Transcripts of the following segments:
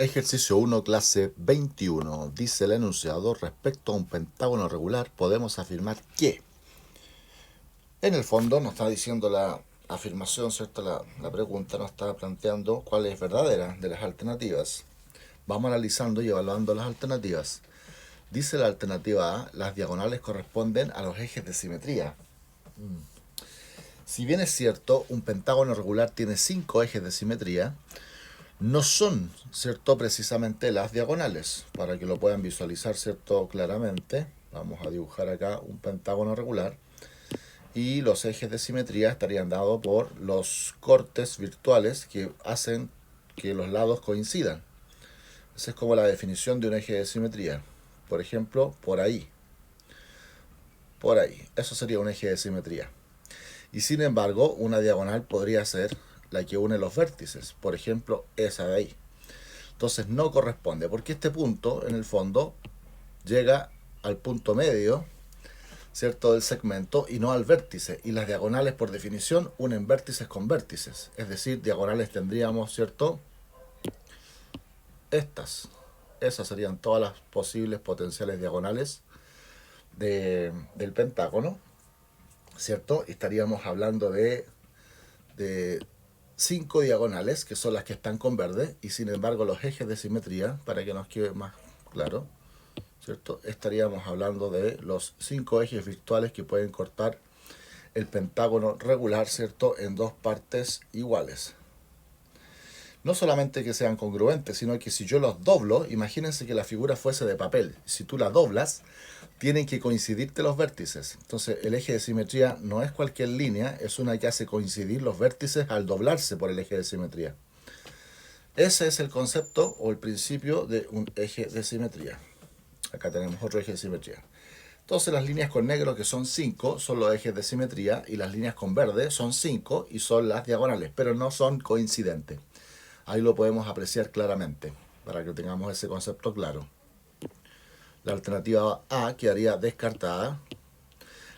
Ejercicio 1, clase 21. Dice el enunciado: respecto a un pentágono regular, podemos afirmar que. En el fondo nos está diciendo la afirmación, ¿cierto? La pregunta nos está planteando cuál es verdadera de las alternativas. Vamos analizando y evaluando las alternativas. Dice la alternativa A: las diagonales corresponden a los ejes de simetría. Si bien es cierto, un pentágono regular tiene 5 ejes de simetría, no son, ¿cierto?, precisamente las diagonales. Para que lo puedan visualizar, ¿cierto?, claramente, vamos a dibujar acá un pentágono regular. Y los ejes de simetría estarían dados por los cortes virtuales que hacen que los lados coincidan. Esa es como la definición de un eje de simetría. Por ejemplo, por ahí. Por ahí. Eso sería un eje de simetría. Y sin embargo, una diagonal podría ser la que une los vértices. Por ejemplo, esa de ahí. Entonces no corresponde, porque este punto, en el fondo, llega al punto medio, ¿cierto?, del segmento y no al vértice. Y las diagonales, por definición, unen vértices con vértices. Es decir, diagonales tendríamos, ¿cierto?, estas. Esas serían todas las posibles potenciales diagonales del pentágono, ¿cierto? Y estaríamos hablando de 5 diagonales, que son las que están con verde, y sin embargo los ejes de simetría, para que nos quede más claro, ¿cierto?, estaríamos hablando de los 5 ejes virtuales que pueden cortar el pentágono regular, ¿cierto?, en dos partes iguales. No solamente que sean congruentes, sino que si yo los doblo, imagínense que la figura fuese de papel. Si tú la doblas, tienen que coincidirte los vértices. Entonces, el eje de simetría no es cualquier línea, es una que hace coincidir los vértices al doblarse por el eje de simetría. Ese es el concepto o el principio de un eje de simetría. Acá tenemos otro eje de simetría. Entonces, las líneas con negro, que son 5, son los ejes de simetría, y las líneas con verde son 5 y son las diagonales, pero no son coincidentes. Ahí lo podemos apreciar claramente, para que tengamos ese concepto claro. La alternativa A quedaría descartada.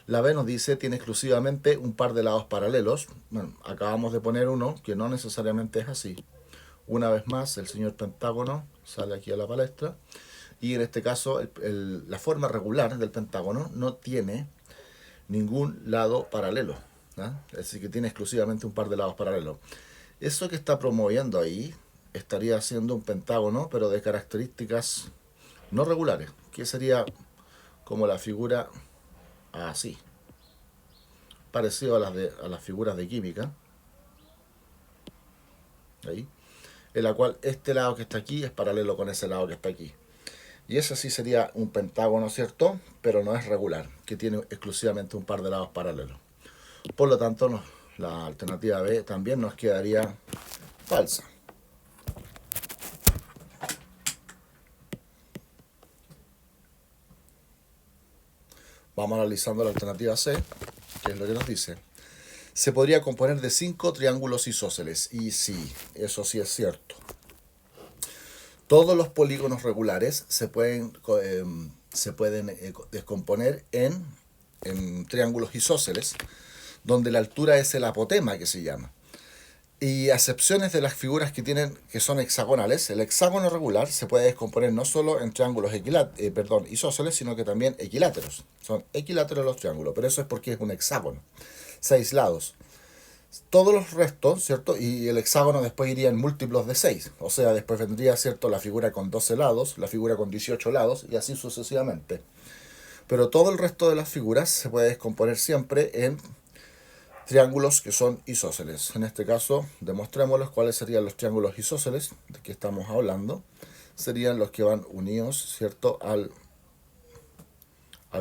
La B nos dice tiene exclusivamente un par de lados paralelos. Bueno, acabamos de poner uno que no necesariamente es así. Una vez más, el señor Pentágono sale aquí a la palestra. Y en este caso, la forma regular del pentágono no tiene ningún lado paralelo, ¿no? Es decir, que tiene exclusivamente un par de lados paralelos. Eso que está promoviendo ahí estaría siendo un pentágono, pero de características no regulares, que sería como la figura así, parecido a las figuras de química, ahí, en la cual este lado que está aquí es paralelo con ese lado que está aquí. Y ese sí sería un pentágono, ¿cierto?, pero no es regular, que tiene exclusivamente un par de lados paralelos. Por lo tanto, la alternativa B también nos quedaría falsa. Vamos analizando la alternativa C, que es lo que nos dice. Se podría componer de 5 triángulos isósceles. Y sí, eso sí es cierto. Todos los polígonos regulares se pueden descomponer en triángulos isósceles, donde la altura es el apotema, que se llama. Y a excepciones de las figuras que son hexagonales, el hexágono regular se puede descomponer no solo en triángulos isósceles, sino que también equiláteros. Son equiláteros los triángulos, pero eso es porque es un hexágono. 6 lados. Todos los restos, ¿cierto? Y el hexágono después iría en múltiplos de 6. O sea, después vendría, ¿cierto?, la figura con 12 lados, la figura con 18 lados, y así sucesivamente. Pero todo el resto de las figuras se puede descomponer siempre en triángulos que son isósceles. En este caso, demostrémosles cuáles serían los triángulos isósceles de que estamos hablando. Serían los que van unidos, ¿cierto?, al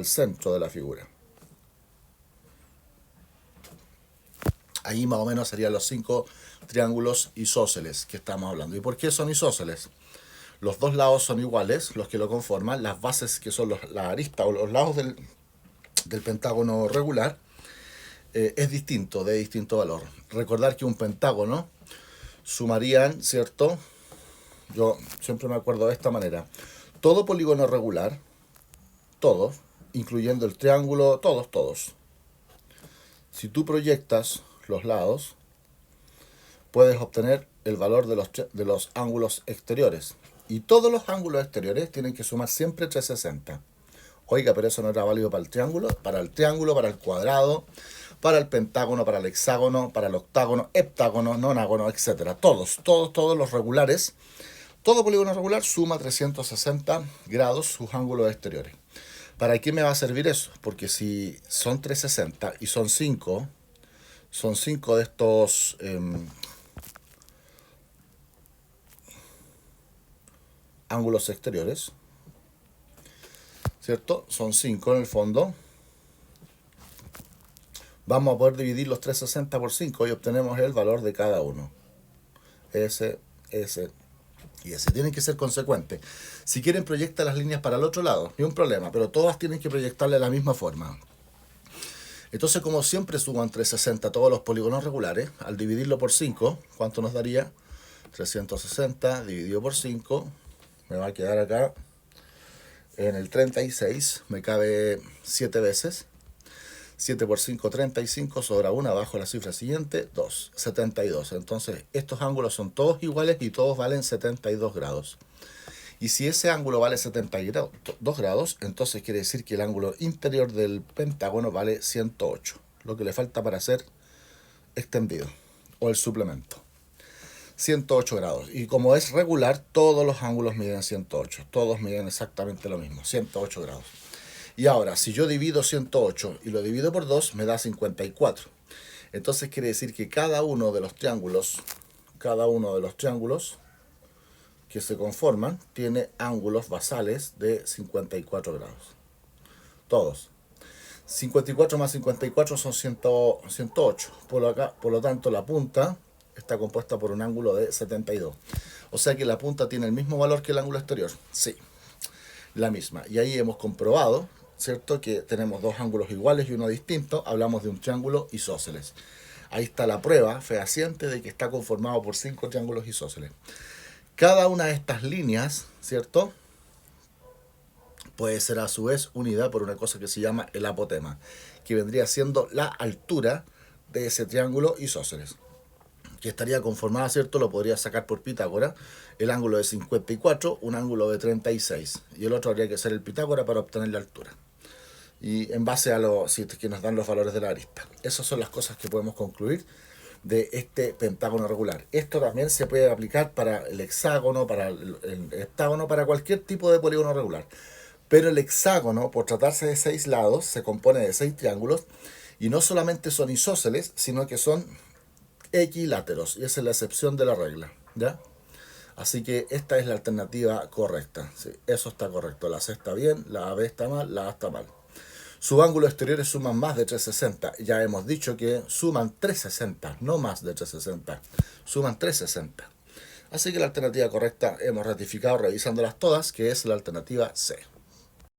centro de la figura. Ahí más o menos serían los 5 triángulos isósceles que estamos hablando. ¿Y por qué son isósceles? Los dos lados son iguales, los que lo conforman. Las bases, que son la arista o los lados del pentágono regular, es distinto, de distinto valor. Recordar que un pentágono sumarían, ¿cierto? Yo siempre me acuerdo de esta manera. Todo polígono regular, todos, incluyendo el triángulo, todos. Si tú proyectas los lados, puedes obtener el valor de los ángulos exteriores. Y todos los ángulos exteriores tienen que sumar siempre 360. Oiga, pero eso no era válido para el triángulo, para el cuadrado, para el pentágono, para el hexágono, para el octágono, heptágono, nonágono, etcétera. Todos los regulares, todo polígono regular suma 360 grados sus ángulos exteriores. ¿Para qué me va a servir eso? Porque si son 360 y son 5 de estos ángulos exteriores, ¿cierto? Son 5 en el fondo. Vamos a poder dividir los 360 por 5 y obtenemos el valor de cada uno. Ese y ese. Tienen que ser consecuentes. Si quieren, proyecta las líneas para el otro lado, ni un problema, pero todas tienen que proyectarle de la misma forma. Entonces, como siempre suman 360 todos los polígonos regulares, al dividirlo por 5, ¿cuánto nos daría? 360 dividido por 5, me va a quedar acá en el 36, me cabe 7 veces. 7 por 5, 35, sobra 1, abajo la cifra siguiente, 2, 72. Entonces, estos ángulos son todos iguales y todos valen 72 grados. Y si ese ángulo vale 72 grados, entonces quiere decir que el ángulo interior del pentágono vale 108, lo que le falta para ser extendido, o el suplemento. 108 grados. Y como es regular, todos los ángulos miden 108. Todos miden exactamente lo mismo, 108 grados. Y ahora, si yo divido 108 y lo divido por 2, me da 54. Entonces quiere decir que cada uno de los triángulos que se conforman tiene ángulos basales de 54 grados. Todos. 54 más 54 son 108. Por lo tanto, la punta está compuesta por un ángulo de 72. O sea que la punta tiene el mismo valor que el ángulo exterior. Sí, la misma. Y ahí hemos comprobado, ¿cierto?, que tenemos dos ángulos iguales y uno distinto. Hablamos de un triángulo isósceles. Ahí está la prueba fehaciente de que está conformado por 5 triángulos isósceles. Cada una de estas líneas, ¿cierto?, puede ser a su vez unida por una cosa que se llama el apotema, que vendría siendo la altura de ese triángulo isósceles, que estaría conformada, ¿cierto?, lo podría sacar por Pitágoras, el ángulo de 54, un ángulo de 36, y el otro habría que ser el Pitágoras para obtener la altura. Y en base a que nos dan los valores de la arista. Esas son las cosas que podemos concluir de este pentágono regular. Esto también se puede aplicar para el hexágono, para el heptágono, para cualquier tipo de polígono regular. Pero el hexágono, por tratarse de 6 lados, se compone de 6 triángulos, y no solamente son isósceles, sino que son equiláteros, y esa es la excepción de la regla, ¿ya? Así que esta es la alternativa correcta. Sí, eso está correcto. La C está bien, la B está mal, la A está mal. Sus ángulos exteriores suman más de 360. Ya hemos dicho que suman 360, no más de 360. Suman 360. Así que la alternativa correcta hemos ratificado revisándolas todas, que es la alternativa C.